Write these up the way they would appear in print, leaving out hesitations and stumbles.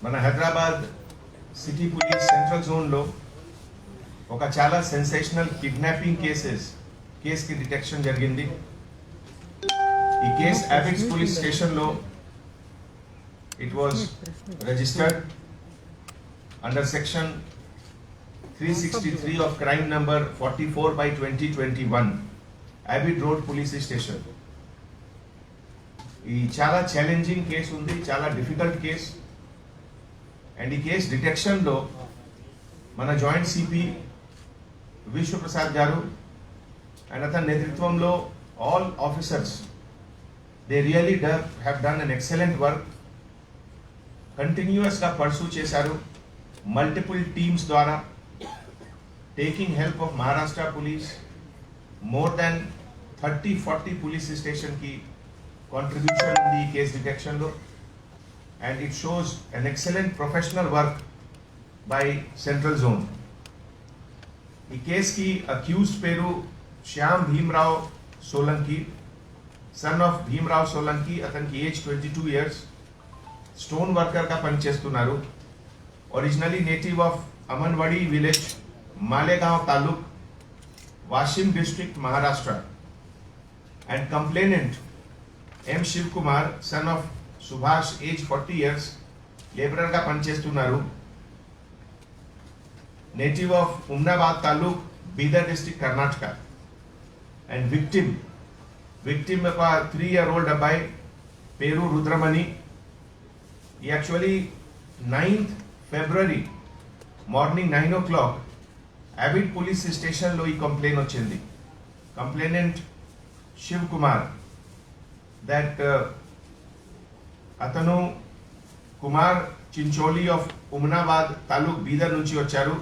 మన Hyderabad city police central జోన్లో ఒక చాలా సెన్సేషనల్ కిడ్నాపింగ్ కేసుకి డిటెక్షన్ జరిగింది. ఈ కేసు అబిడ్స్ పోలీస్ స్టేషన్లో it was registered under section 363 of crime number 44/2021 abide road police station. ఈ చాలా ఛాలెంజింగ్ కేసు ఉంది, చాలా డిఫికల్ట్ కేసు. అండ్ ఈ కేసు డిటెక్షన్లో మన జాయింట్ సిపి విశ్వప్రసాద్ గారు అండ్ అతని నేతృత్వంలో all officers they really have done an excellent work. కంటిన్యూస్గా పర్సూ చేశారు మల్టిపుల్ టీమ్స్ ద్వారా, taking help of Maharashtra police. More than 30-40 police స్టేషన్కి కాంట్రిబ్యూషన్ ఉంది ఈ కేసు డిటెక్షన్లో. And it shows an excellent professional work by central zone. ఈ కేసుకి accused పేరు శ్యామ్ భీమరావ్ సోలంకి, సన్ ఆఫ్ భీమరావ్ సోలంకి. అతనికి ఏజ్ 22 years. స్టోన్ వర్కర్గా పనిచేస్తున్నారు. Originally native of Amanwadi village, Malegaon taluk, Washim district, Maharashtra. And complainant M Shiv Kumar, son of Subhash, age 40 years, లేబరర్గా పనిచేస్తున్నారు. Native of Umnabad taluk, Bidar district, Karnataka. And victim ఒక 3-year-old అబ్బాయి పేరు Rudramani. Actually 9th February morning 9 o'clock abide police స్టేషన్లో ఈ కంప్లైంట్ వచ్చింది. కంప్లైనెంట్ శివ్ కుమార్ దట్ అతను కుమార్ చించోలి ఆఫ్ ఉమ్నాబాద్ తాలూక్, బీదర్ నుంచి వచ్చారు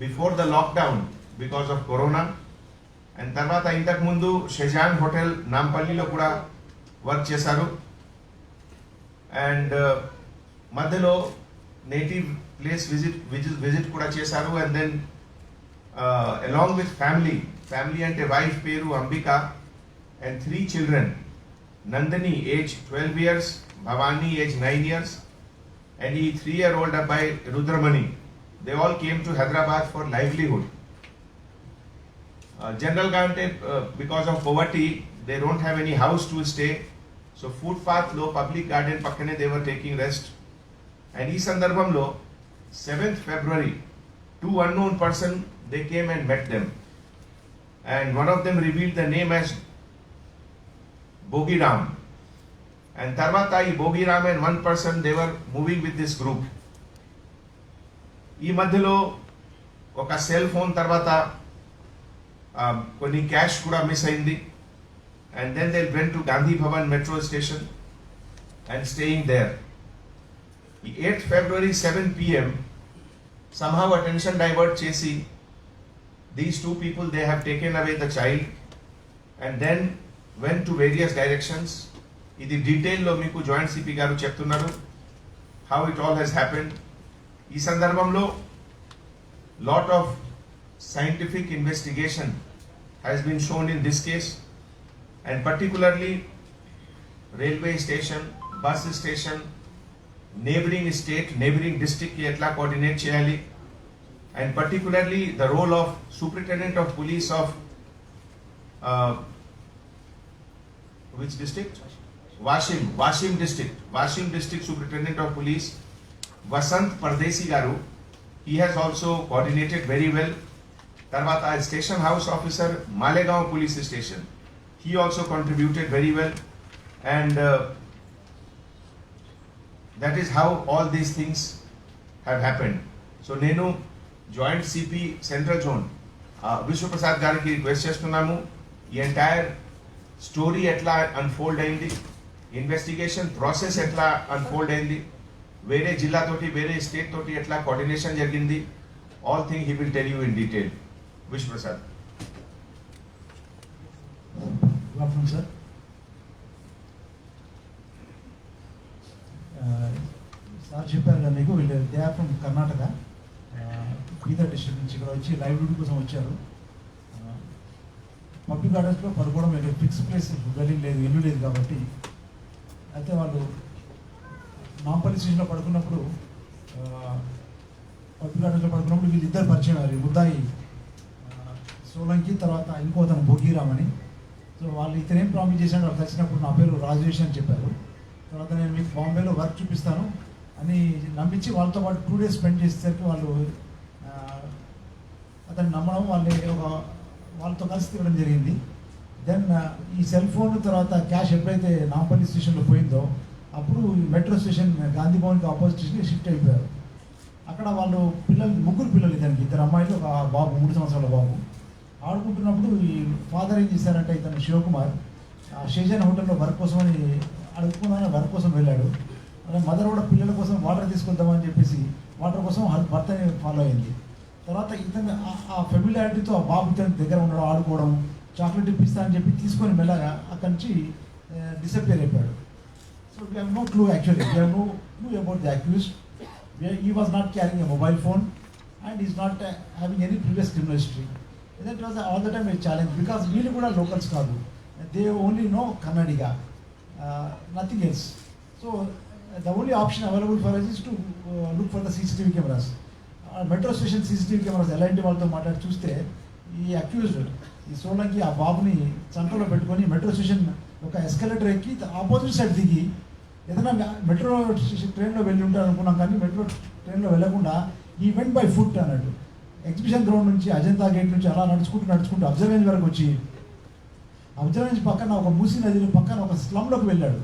before the lockdown because of corona. And తర్వాత ఇంతకుముందు షెజాన్ హోటల్ నాంపల్లిలో కూడా వర్క్ చేశారు. అండ్ మధ్యలో నేటివ్ ప్లేస్ విజిట్ కూడా చేశారు. And then along with family అంటే వైఫ్ పేరు Ambika and 3 children. Nandini age 12 years, Bhavani age 9 years, and ఈ 3-year-old అబ్బాయి Rudramani. They all came to Hyderabad for livelihood. జనరల్గా అంటే because of poverty they don't have any house to stay. So ఫుట్పాత్లో public garden పక్కనే they were taking rest. And ఈ సందర్భంలో 7th February 2 unknown person they came and met them, and one of them revealed the name as Bogiram. And tarvata ee Bogiram and one person they were moving with this group. ఈ మధ్యలో ఒక cell phone తర్వాత కొన్ని cash కూడా miss అయింది. And then they went to Gandhi Bhavan metro station and staying there. ఈ 8th February 7 PM somehow attention divert chesi these two people, they have taken away the child and then went to various directions. ఇది detail లో మీకు joint CP గారు చెప్తున్నారు how it all has happened. ఈ సందర్భంలో lot of scientific investigation has been shown in this case, and particularly railway station, bus station, neighboring state, neighboring district ki etla coordinate cheyali, and particularly the role of superintendent of police of which district? Washim district superintendent of police Vasant Pardesi garu, he has also coordinated very well. Tarvata station house officer Malegaon police station, he also contributed very well. And that is how all these things have happened. So nenu joint CP central zone Vishwaprasad gariki request chestunnanu, ee entire story etla unfold ayindi, investigation process etla unfold ayindi, వేరే జిల్లా తోటి వేరే state తోటి ఎట్లా coordination జరిగింది, all thing he will tell you in detail. Vishwaprasad. Sir, sir చెప్పారు కదా మీకు, వీళ్ళు they are from Karnataka, Bidar district నుంచి ఇక్కడ వచ్చి లైవ్లీహుడ్ కోసం వచ్చారు. పబ్లిక్ గార్డెన్స్లో పడుకోవడం ఫిక్స్ ప్లేస్, గల్లీ లేదు, ఇల్లు లేదు కాబట్టి అయితే వాళ్ళు నాంపల్లి స్టేషన్లో పడుకున్నప్పుడు పబ్లిక్ గార్డెన్స్లో పడుకున్నప్పుడు వీళ్ళిద్దరు పరిచయం అయ్యారు. ఈ ముద్దాయి సోలంకి, తర్వాత ఇంకో అతను భోగీరామ్ అని. సో వాళ్ళు ఇతను ఏం ప్రామిస్ చేశాడు, వాళ్ళు కలిసినప్పుడు నా పేరు రాజేష్ అని చెప్పారు. తర్వాత నేను మీకు బాంబేలో వర్క్ చూపిస్తాను అని నమ్మించి వాళ్ళతో పాటు 2 days స్పెండ్ చేసేసరికి వాళ్ళు అతన్ని నమ్మడం, వాళ్ళతో కలిసి తిరగడం జరిగింది. దెన్ ఈ సెల్ ఫోన్ తర్వాత క్యాష్ ఎప్పుడైతే నాంపల్లి స్టేషన్లో పోయిందో అప్పుడు మెట్రో స్టేషన్ గాంధీ భవన్కి ఆపోజిట్ స్టేషన్కి షిఫ్ట్ అయిపోయారు. అక్కడ వాళ్ళు ముగ్గురు పిల్లలు, ఇతనికి 2 అమ్మాయిలు, ఒక బాబు 3 సంవత్సరాల బాబు. ఆడుకుంటున్నప్పుడు ఈ ఫాదర్ ఏం చేశారంటే, ఇతను శివకుమార్ షేజాన్ హోటల్లో వర్క్ కోసం అని అడుగుకుందామని వర్క్ కోసం వెళ్ళాడు. అలా మదర్ కూడా పిల్లల కోసం వాటర్ తీసుకొద్దామని చెప్పేసి వాటర్ కోసం భర్తని ఫాలో అయింది. తర్వాత ఇతను ఆ ఫెమిలియారిటీతో ఆ బాబు ఇతని దగ్గర ఉండడం, ఆడుకోవడం, చాక్లెట్ ఇప్పిస్తా అని చెప్పి తీసుకొని మెల్లగా అక్కడి నుంచి డిసపియర్ అయిపోయాడు. So we have no clue actually, we have no clue about the accused. He was not carrying a mobile phone and he is not having any previous criminal history. That was all the time a challenge because వీళ్ళు కూడా locals కాదు, they only know Kannadiga, nothing else. So the only option available for us is to look for the CCTV cameras. Metro station CCTV cameras ఎలాంటి వాళ్ళతో మాట్లాడి చూస్తే ఈ accused ఈ సోలంకి ఆ బాబుని సంకలో పెట్టుకొని మెట్రో స్టేషన్ ఒక ఎస్కలేటర్ ఎక్కి ఆపోజిట్ సైడ్ దిగి ఏదైనా మెట్రో ట్రైన్లో వెళ్ళి ఉంటారు అనుకున్నాం, కానీ మెట్రో ట్రైన్లో వెళ్ళకుండా ఈ వెంట్ బై ఫుట్ అన్నట్టు ఎగ్జిబిషన్ గ్రౌండ్ నుంచి అజంతా గేట్ నుంచి అలా నడుచుకుంటూ అబ్జర్వేషన్ వరకు వచ్చి అబ్జర్వేషన్ పక్కన ఒక మూసీ నది పక్కన ఒక స్లమ్లోకి వెళ్ళాడు.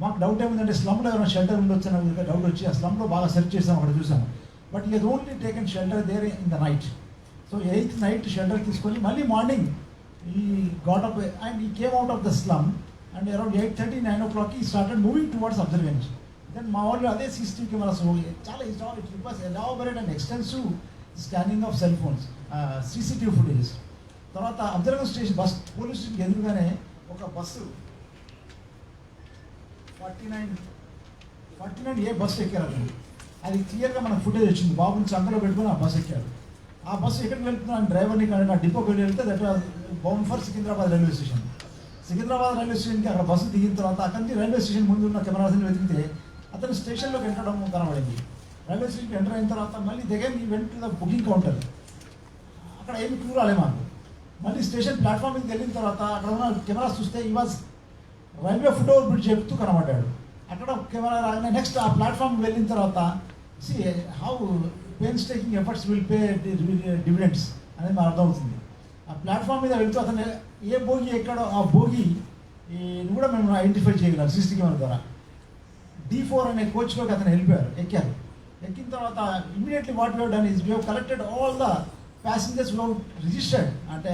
మాకు డౌట్ ఏముందంటే స్లమ్లో ఏమైనా షెల్టర్ ఉండొచ్చు అని డౌట్ వచ్చి ఆ స్లమ్లో బాగా సెర్చ్ చేసాం, అక్కడ చూసాము. But he only taken shelter there in the night. So 8th night shelter తీసుకొని మళ్ళీ morning he got up and he came out of the slum. And around 8:30, 9 o'clock, he started moving towards observance. Then మా వాళ్ళు అదే CCTV cameras చాలా it requires elaborate and extensive scanning of cell phones, CCTV footages. తర్వాత observation station police స్టేషన్కి ఎదురుగానే ఒక bus 49A bus ఎక్కారు అతను. అది క్లియర్గా మనకు ఫుటేజ్ వచ్చింది. బాబుని చంకలో పెట్టుకుని ఆ బస్సు ఎక్కారు. ఆ బస్సు ఎక్కడికి వెళ్తున్నాను డ్రైవర్ని కానీ ఆ డిపోకి వెళ్తే that was bound for Secunderabad railway station. Secunderabad railway స్టేషన్కి అక్కడ బస్సు దిగిన తర్వాత అక్కడి నుంచి రైల్వే స్టేషన్ ముందు ఉన్న కెమెరాస్ని వెతికితే అతను స్టేషన్లోకి ఎంటడం కనబడింది. రైల్వే స్టేషన్కి ఎంటర్ అయిన తర్వాత మళ్ళీ దగ్గర ఈ వెంట ద బుకింగ్ కౌంటర్, అక్కడ ఏమి క్లూ రాలే మాకు. మళ్ళీ స్టేషన్ ప్లాట్ఫామ్ మీదకి వెళ్ళిన తర్వాత అక్కడ ఉన్న కెమెరాస్ చూస్తే ఈ was railway foot over bridge ఎక్కుతూ కనబడ్డాడు. అక్కడ కెమెరా రాగానే నెక్స్ట్ ఆ ప్లాట్ఫామ్కి వెళ్ళిన తర్వాత see how pains taking efforts will pay dividends అనేది మనకు అర్థమవుతుంది. ఆ ప్లాట్ఫామ్ మీద వెళ్తూ అతను ఏ బోగి ఎక్కడో ఆ బోగి కూడా మేము ఐడెంటిఫై చేయగలం CCTV కెమెరా ద్వారా. D4 అనే కోచ్లోకి అతను ఎక్కారు. ఎక్కిన తర్వాత immediately what we done is we collected all the passengers registered, అంటే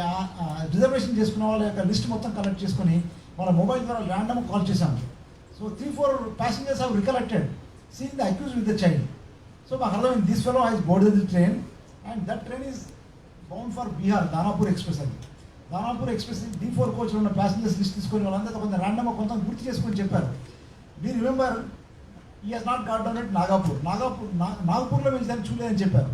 రిజర్వేషన్ చేసుకున్న వాళ్ళ యొక్క లిస్ట్ మొత్తం కలెక్ట్ చేసుకొని వాళ్ళ మొబైల్ ద్వారా ర్యాండమ్ కాల్ చేశాము. So 3-4 passengers have recollected seeing the accused with the child. So మాకు అర్థమైంది this fellow his boarded the train and that train is bound for Bihar, Danapur express. అది దానాపూర్ ఎక్స్ప్రెస్ D4 కోచ్లో ఉన్న passengers list తీసుకొని వాళ్ళంతా కొంత ర్యాండమ్గా కొంత గుర్తు చేసుకొని చెప్పారు. వీ రిమెంబర్ ఈ he's not got down at నాగపూర్లో వెళ్ళి దాన్ని చూడలేదని చెప్పారు.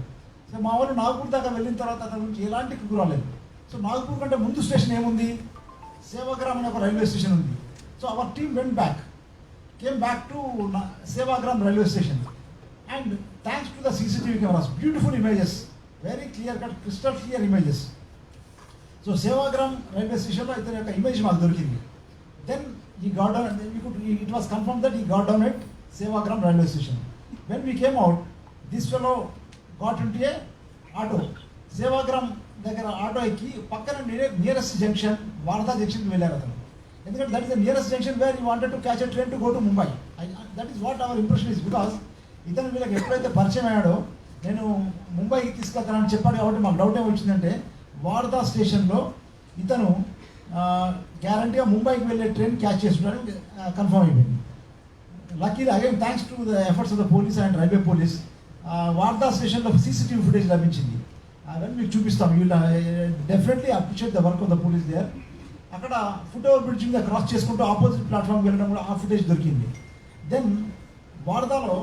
సో మా వాళ్ళు నాగపూర్ దాకా వెళ్ళిన తర్వాత అతని గురించి ఎలాంటి క్లూ రాలేదు. సో నాగపూర్ కంటే ముందు స్టేషన్ ఏముంది, సేవాగ్రామ్ అనే ఒక రైల్వే స్టేషన్ ఉంది. So our team came back to Sevagram railway station and thanks to the CCTV cameras, beautiful images, very clear cut, crystal clear images. So Sevagram railway station lo itane oka image maaku dorikindi. Then he got down, it was confirmed that he got down at Sevagram railway station. When we came out, this fellow got into a auto. Sevagram దగ్గర auto ఎక్కి పక్కన nearest junction Wardha జంక్షన్కి వెళ్ళారు అతను. ఎందుకంటే that is the nearest junction where you wanted to catch a train to go to Mumbai. That is what our impression is. Because ఇతను వీళ్ళకి ఎప్పుడైతే పరిచయం అయ్యాడో నేను ముంబైకి తీసుకెళ్తానని చెప్పాడు కాబట్టి మాకు డౌట్ ఏమి వచ్చిందంటే వారదా స్టేషన్లో ఇతను గ్యారంటీగా ముంబైకి వెళ్ళే ట్రైన్ క్యాచ్ చేస్తున్నాడు కన్ఫర్మ్ అయిపోయింది. Luckily again thanks to the efforts of the police and railway police Wardha స్టేషన్లో CCTV ఫుటేజ్ లభించింది. అవన్నీ మీకు చూపిస్తాం. You definitely appreciate the work of the police there. అక్కడ ఫుట్ ఓవర్ బ్రిడ్జ్ మీద క్రాస్ చేసుకుంటూ ఆపోజిట్ ప్లాట్ఫామ్కి వెళ్ళడం కూడా ఆ ఫుటేజ్ దొరికింది. దెన్ వారదాలో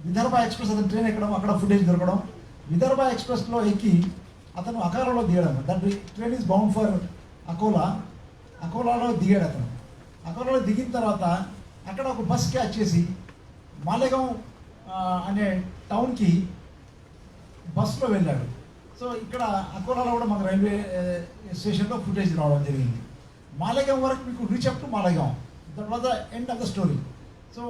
విదర్భ ఎక్స్ప్రెస్ అతను ట్రైన్ ఎక్కడం, అక్కడ ఫుటేజ్ దొరకడం. విదర్భ ఎక్స్ప్రెస్లో ఎక్కి అతను అకోలాలో దిగడం. That train is bound for అకోలాలో దిగాడు అతను. అకోలాలో దిగిన తర్వాత అక్కడ ఒక బస్ క్యాచ్ చేసి మాలేగాం అనే టౌన్కి బస్సులో వెళ్ళాడు. సో ఇక్కడ అకోలాలో కూడా మాకు రైల్వే స్టేషన్లో ఫుటేజ్ రావడం జరిగింది. మాలేగాం వరకు మీకు reach up to Malegaon, that was the end of the story. So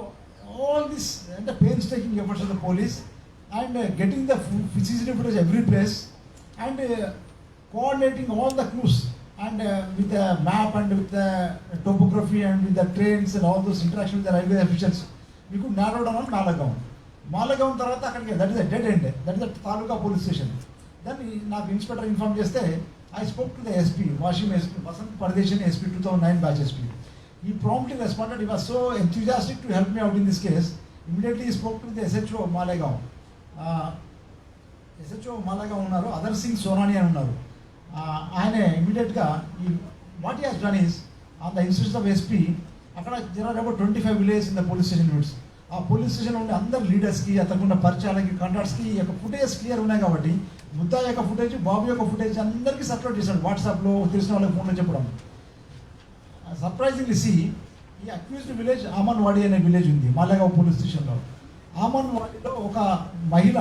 all this అంటే pains taking efforts of the police and getting the CCTV footage every place and coordinating all the clues and with the map and with the topography and with the trains and all those interaction with the railway officials, we could narrow down on Malagaon. Malagaon తర్వాత అక్కడికి that is the dead end, that is the taluka police station. దాన్ని నాకు inspector inform చేస్తే I spoke to the SP, Washim SP, Vasant Paradeshan SP 2009 batch SP. He promptly responded. He was so enthusiastic to help me out in this case. Immediately he spoke to the SHO of Malagaon. SHO Malagaon ఉన్నారు, అదర్ సింగ్ సోనాని అని ఉన్నారు. ఆయన ఇమీడియట్గా what he has done is on the instructions of SP, అక్కడ there are about 25 village in the police station units. ఆ police station ఉండే అందరు లీడర్స్కి, అతనుకున్న పరిచయాలకి, కాంటాక్ట్స్కి ఈ యొక్క ఫుటేజ్ క్లియర్ ఉన్నాయి కాబట్టి ముద్దా యొక్క ఫుటేజ్, బాబు యొక్క ఫుటేజ్ అందరికీ సర్క్యులేట్ చేశాడు వాట్సాప్లో, తెలిసిన వాళ్ళకి ఫోన్లో చెప్పడం. సర్ప్రైజింగ్లీ సి ఈ అక్యూజ్డ్ విలేజ్ ఆమన్వాడి అనే విలేజ్ ఉంది మాలేగావ్ పోలీస్ స్టేషన్లో. ఆమన్వాడిలో ఒక మహిళ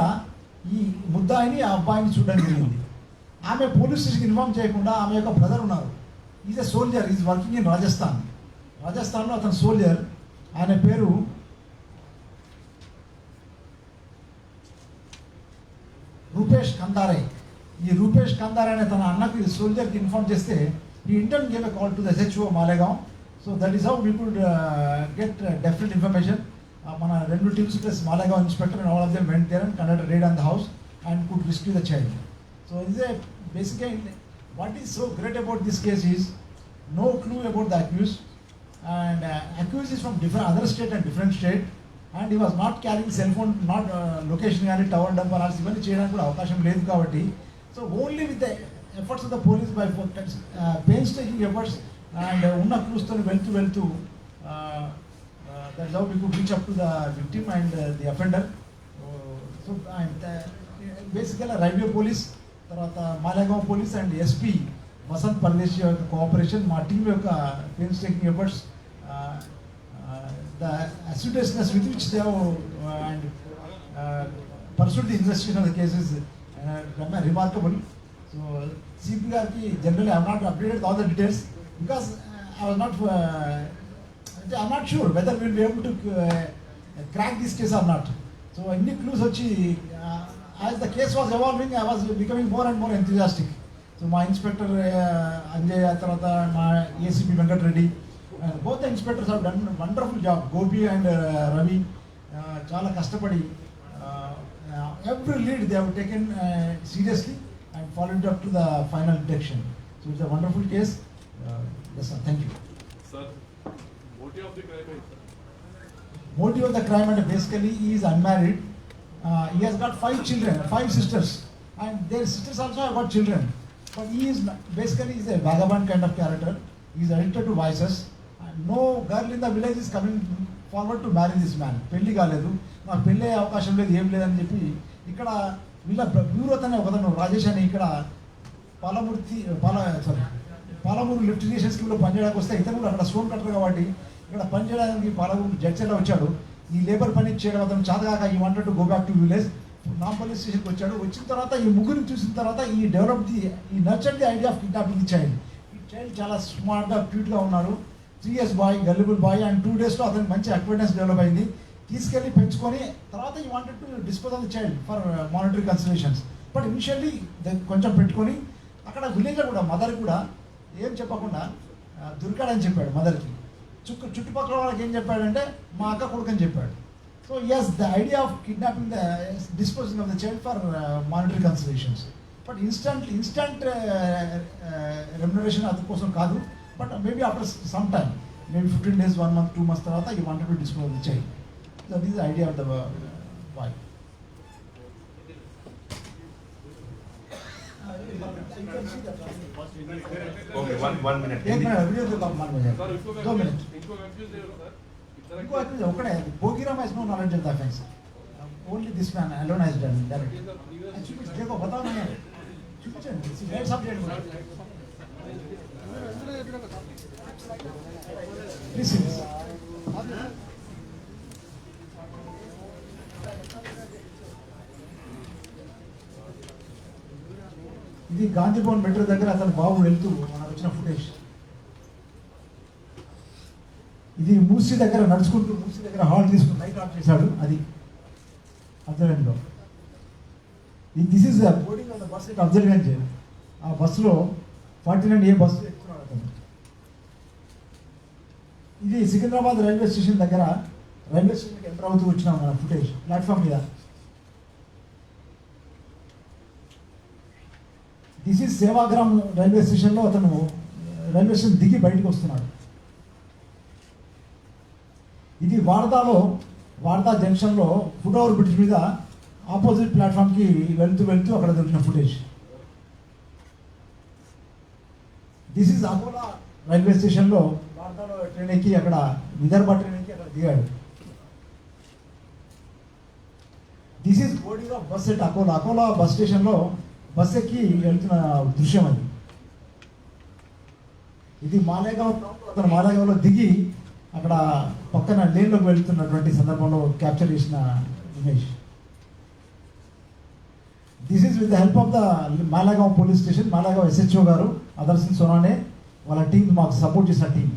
ఈ ముద్దాయిని, ఆ అబ్బాయిని చూడడానికి జరిగింది. ఆమె పోలీస్ స్టేషన్కి ఇన్ఫార్మ్ చేయకుండా ఆమె యొక్క బ్రదర్ ఉన్నారు, is a soldier, is working in Rajasthan. రాజస్థాన్లో అతను సోల్జర్, ఆయన పేరు రూపేష్ కందారే. ఈ రూపేష్ కందారే అనే తన అన్నకి సోల్జర్కి ఇన్ఫార్మ్ చేస్తే ఈ intern gave a call to the SHO Malegaon. So that is how we could get definite information. మన రెండు teams plus Malegaon inspector and all of them went there and conducted raid on the house and could rescue the child. So is a బేసిక్గా what is so great about this case is no clue about the accused, and accused is from different other state and different state, and he was not carrying cell phone, not location కానీ tower dump అనాల్సి ఇవన్నీ చేయడానికి కూడా అవకాశం లేదు కాబట్టి, so only with the efforts of the police by pains taking efforts and ఉన్న క్లూస్తో వెళ్తూ that is how we could reach up to the victim and the offender. So బేసికల్గా రైల్వే పోలీస్, తర్వాత Malegaon police and SP Vasant Paradesh యొక్క cooperation, మా team యొక్క pains taking efforts, the assiduousness with which they have and pursued the investigation of the case is remarkable. So CP గారికి generally I have not updated all the details because I was not I'm not sure whether we will be able to crack this case or not. So any clues వచ్చి as the case was evolving I was becoming more and more enthusiastic. So my inspector Anjay, తర్వాత మా ACP Venkat Reddy, both the inspectors have done a wonderful job. Gopi and Ravi చాలా కష్టపడి every lead they have taken seriously and followed up to the final detection. So it's a wonderful case. Yes sir, thank you. Sir, motive of the crime is, sir? Motive of the crime and basically he is unmarried. He has got 5 children, 5 sisters, and their sisters also have got children. But he is basically is a vagabond kind of character. He is addicted to vices. And no girl in the village is coming forward to marry this man. పెళ్లి కాలేదు, నాకు పెళ్ళి అయ్యే అవకాశం లేదు, ఏం లేదని చెప్పి ఇక్కడ వీళ్ళ బ్యూరోత్ అనే ఒకతను రాజేష్ అని ఇక్కడ పాలమూరు లిఫ్ట్ ఇరిగేషన్ స్కీమ్లో పనిచేయడానికి వస్తే ఇతను కూడా అక్కడ స్టోన్ కట్టర్ కాబట్టి ఇక్కడ పనిచేయడానికి పాలమూరు జడ్చెల్లో వచ్చాడు. ఈ లేబర్ పని చేయడం అతను చాతగాక ఈ wanted to go back to village. Nampally స్టేషన్కి వచ్చాడు. వచ్చిన తర్వాత ఈ ముగ్గురిని చూసిన తర్వాత he develop he nurture the idea of kidnapping the child. ఈ చైల్డ్ చాలా స్మార్ట్గా క్యూట్గా ఉన్నాడు, 3 years boy, gullible boy, and 2 daysలో అతనికి మంచి అక్వైర్నెస్ డెవలప్ అయింది. తీసుకెళ్ళి పెంచుకొని తర్వాత he wanted to dispose of the child for monetary considerations. But initially కొంచెం పెట్టుకొని అక్కడ విలేజ్లో కూడా మదర్ కూడా ఏం చెప్పకుండా దొరికాడని చెప్పాడు మదర్కి. చుట్టుపక్కల వాళ్ళకి ఏం చెప్పాడంటే మా అక్క కొడుకు అని చెప్పాడు. So yes, the idea of kidnapping disposing of the child for monetary considerations, but instant remuneration అతని కోసం కాదు, but maybe after some time, maybe 15 days, 1 month, 2 months తర్వాత he wanted to dispose of the child. So this is the idea of the wife. Okay, one minute. एक minute video तो कम मान बजा. Sir, इसको 2 minutes. confuse है, sir. इनको accuse ఒకడే భోగిరామ్ has no knowledge of the offense. Only this man alone has done that. Actually देखो बताओ ना यार. చూపించండి. Right subject. Please. ఇది గాంధీ భవన్ మెట్రో దగ్గర అతను బాబు వెళ్తూ మనకు వచ్చిన ఫుటేజ్. ఇది మూసీ దగ్గర నడుచుకుంటూ మూసీ దగ్గర హాల్ట్ తీసుకుని లైట్ ఆఫ్ చేశాడు. అది అబ్జర్వెంట్లో. This is boarding on the bus at అబ్జర్వెంట్. ఆ బస్సులో 49A బస్సు ఎక్కుతున్నాడు అతను. ఇది సికింద్రాబాద్ రైల్వే స్టేషన్ దగ్గర రైల్వే స్టేషన్కి ఎంటర్ అవుతూ వచ్చిన మన ఫుటేజ్ ప్లాట్ఫామ్ మీద. దిస్ ఈజ్ సేవాగ్రామ్ రైల్వే స్టేషన్లో అతను రైల్వే స్టేషన్ దిగి బయటకు వస్తున్నాడు. ఇది వార్దా జంక్షన్లో ఫుట్ ఓవర్ బ్రిడ్జ్ మీద ఆపోజిట్ ప్లాట్ఫామ్కి వెళ్తూ అక్కడ దొరికిన footage. This is Akola railway స్టేషన్లో వార్దాలో ట్రైన్ ఎక్కి అక్కడ విదర్భ ట్రైన్ ఎక్కి అక్కడ దిగాడు. This is boarding of bus at Akola bus స్టేషన్లో బస్ ఎక్కి వెళ్తున్న దృశ్యం అది. ఇది మాలేగావ్, అతను మాలేగావ్లో దిగి అక్కడ పక్కన లేన్లోకి వెళ్తున్నటువంటి సందర్భంలో క్యాప్చర్ చేసిన image. This is with the help of the Malegaon police station, Malegaon SHO గారు అదర్శన్ సోనానే వాళ్ళ టీం మాకు సపోర్ట్ చేసిన టీం.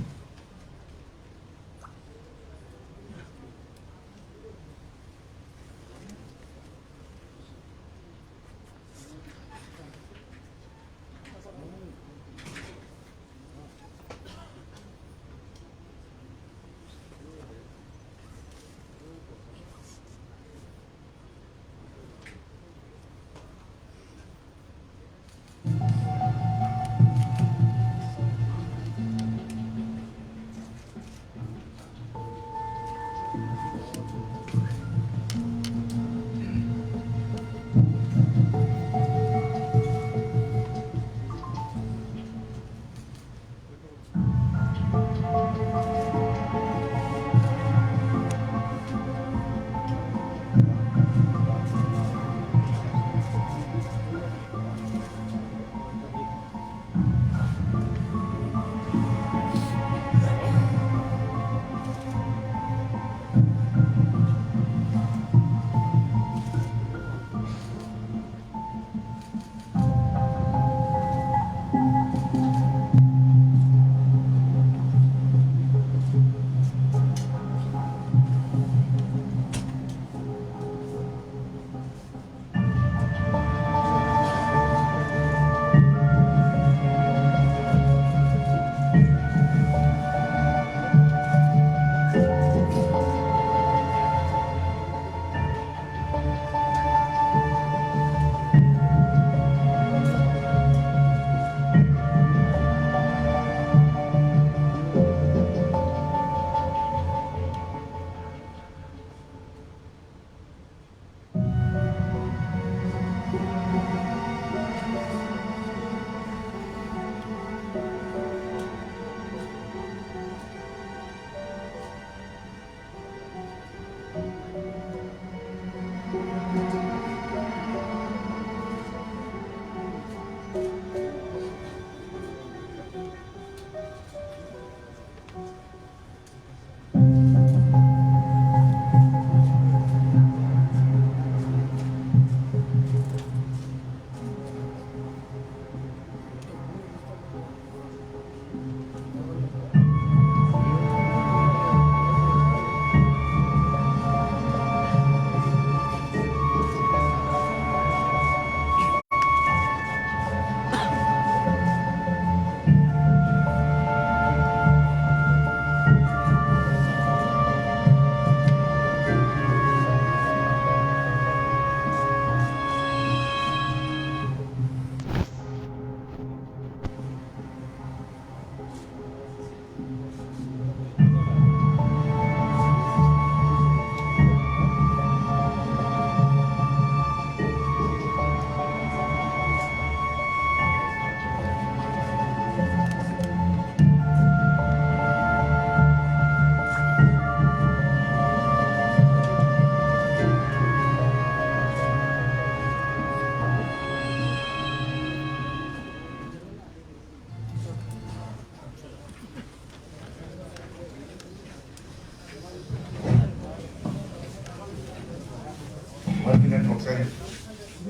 ఒకసారి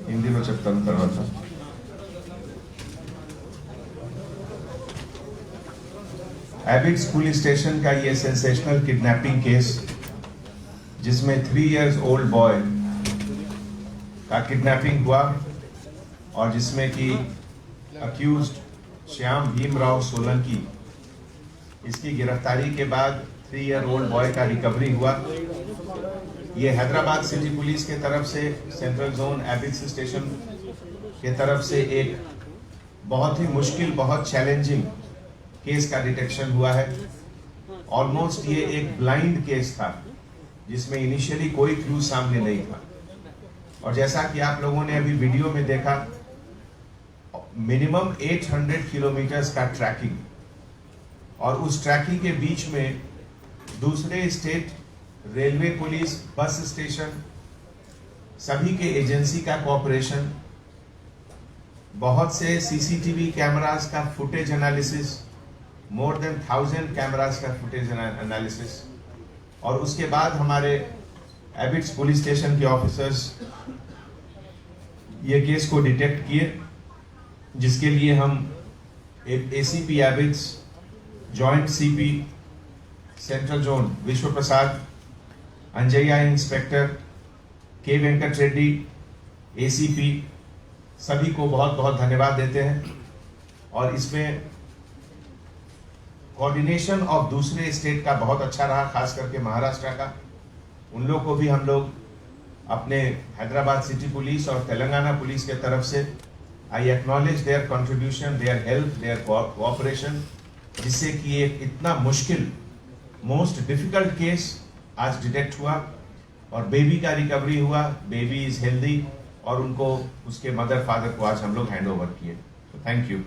హిందీలో చెప్తాను తర్వాత. एबिट्स पुलिस स्टेशन का ये सेंसेशनल किडनैपिंग केस, जिसमें 3 इयर्स ओल्ड बॉय का किडनैपिंग हुआ और जिसमें कि अक्यूज्ड श्याम भीमराव सोलंकी, इसकी गिरफ्तारी के बाद 3 ईयर ओल्ड बॉय का रिकवरी हुआ। ये हैदराबाद सिटी पुलिस के तरफ से सेंट्रल जोन एबिट्स स्टेशन के तरफ से एक बहुत ही मुश्किल, बहुत चैलेंजिंग केस का डिटेक्शन हुआ है। ऑलमोस्ट ये एक ब्लाइंड केस था जिसमें इनिशियली कोई क्लू सामने नहीं था, और जैसा कि आप लोगों ने अभी वीडियो में देखा, मिनिमम 800 किलोमीटर्स का ट्रैकिंग, और उस ट्रैकिंग के बीच में दूसरे state, railway police, bus station, सभी के एजेंसी का कोऑपरेशन, बहुत से सीसीटीवी कैमरास का footage analysis, more than 1000 cameras का फुटेज एनालिसिस, और उसके बाद हमारे एबिट्स पुलिस स्टेशन के ऑफिसर्स ये केस को डिटेक्ट किए, जिसके लिए हम एक ACP Abids, joint CP central zone विश्व प्रसाद, अंजैया इंस्पेक्टर के वेंकट रेड्डी, एसीपी, सभी को बहुत बहुत धन्यवाद देते हैं। और इसमें कोऑर्डिनेशन ऑफ दूसरे स्टेट का बहुत अच्छा रहा, खास करके महाराष्ट्र का। उन लोग को भी हम लोग अपने हैदराबाद सिटी पुलिस और तेलंगाना पुलिस के तरफ से I acknowledge their contribution, their help, their cooperation, जिससे कि एक इतना मुश्किल, मोस्ट डिफिकल्ट केस आज डिटेक्ट हुआ और बेबी का रिकवरी हुआ। बेबी इज हेल्दी और उनको, उसके मदर फादर को आज हम लोग हैंड ओवर किए। तो थैंक यू।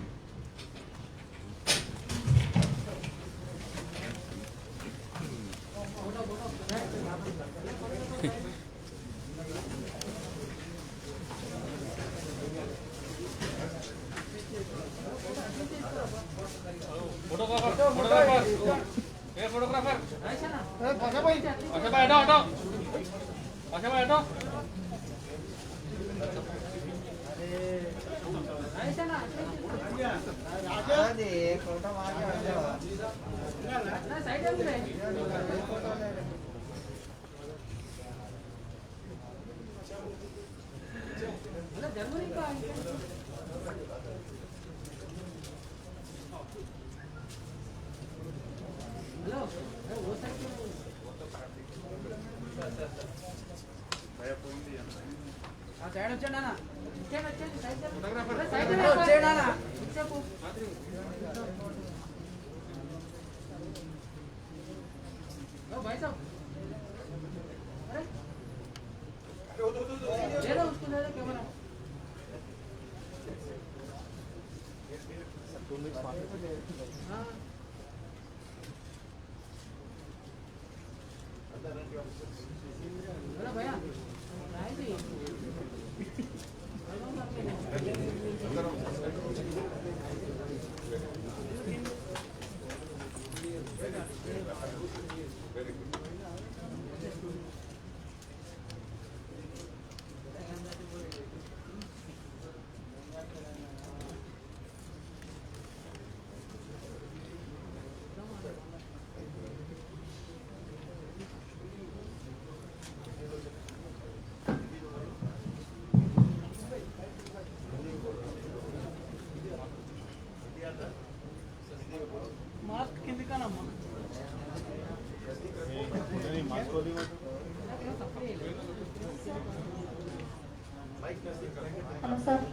हेलो सर,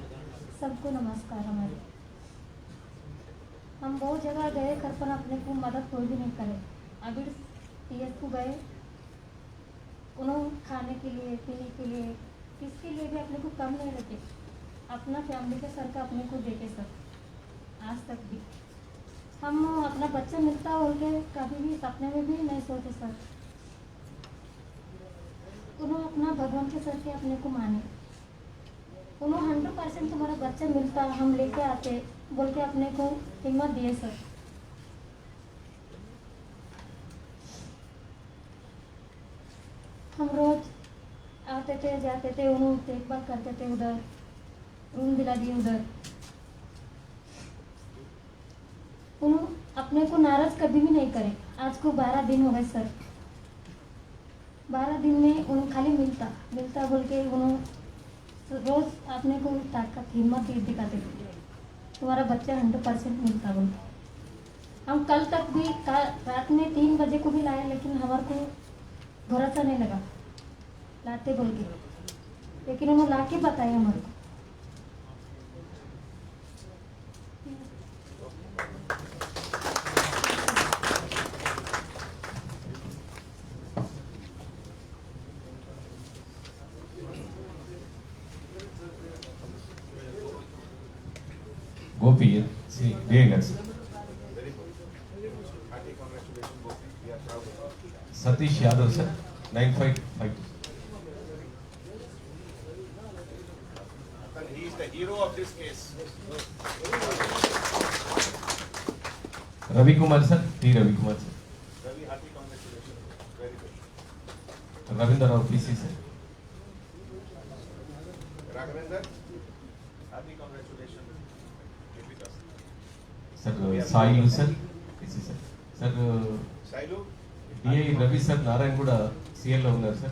सबको नमस्कार। हमारे हम बहुत जगह गए कर, पर अपने को मदद कोई भी नहीं करे। अभी टीएस को गए, उन्होंने खाने के लिए, पीने के लिए, किसके लिए भी अपने को कम नहीं रखे। अपना फैमिली के सर का अपने को देखे सर, आज तक भी हम अपना बच्चा मिलता हो के कभी भी सपने में भी नहीं सोचे सर। उन्होंने अपना भगवान के सर के अपने को माने। उन्होंने 100% तुम्हारा बच्चा मिलता, हम लेके आते बोल के अपने को हिम्मत दिए सर। हम रोज आते थे, जाते थे, उन्होंने देखभाल करते थे, उधर रूम दिला दिए, उधर उन्होंने अपने अपने को नाराज कभी भी नहीं करे। आज को 12 दिन हो गए सर, 12 दिन में उन खाली मिलता बोल के उन्होंने रोज अपने को ताकत हिम्मत दिखाते थे, तुम्हारा बच्चा 100% मिलता बोल के। हम कल तक भी रात में 3 बजे को भी लाए, लेकिन हमारे को भरोसा नहीं लगा लाते बोल के, लेकिन उन्होंने ला के बताया हमारे को। Gopi, see, Vegas. Very good. Hearty congratulations, Gopi. We are proud of you. Satish Yadav, sir, 9552. And he is the hero of this case. Ravi Kumar, sir, T. Ravi Kumar, sir. Ravi, hearty congratulations. Very good. Ravindra Rao, PC, sir. Raghavendra, hearty congratulations. Keep with us. Sir, Sailu, sir, PC, sir. Sir, Sailu, DI Ravi, sir, Narayan Guda, CL లో ఉన్నారు, sir.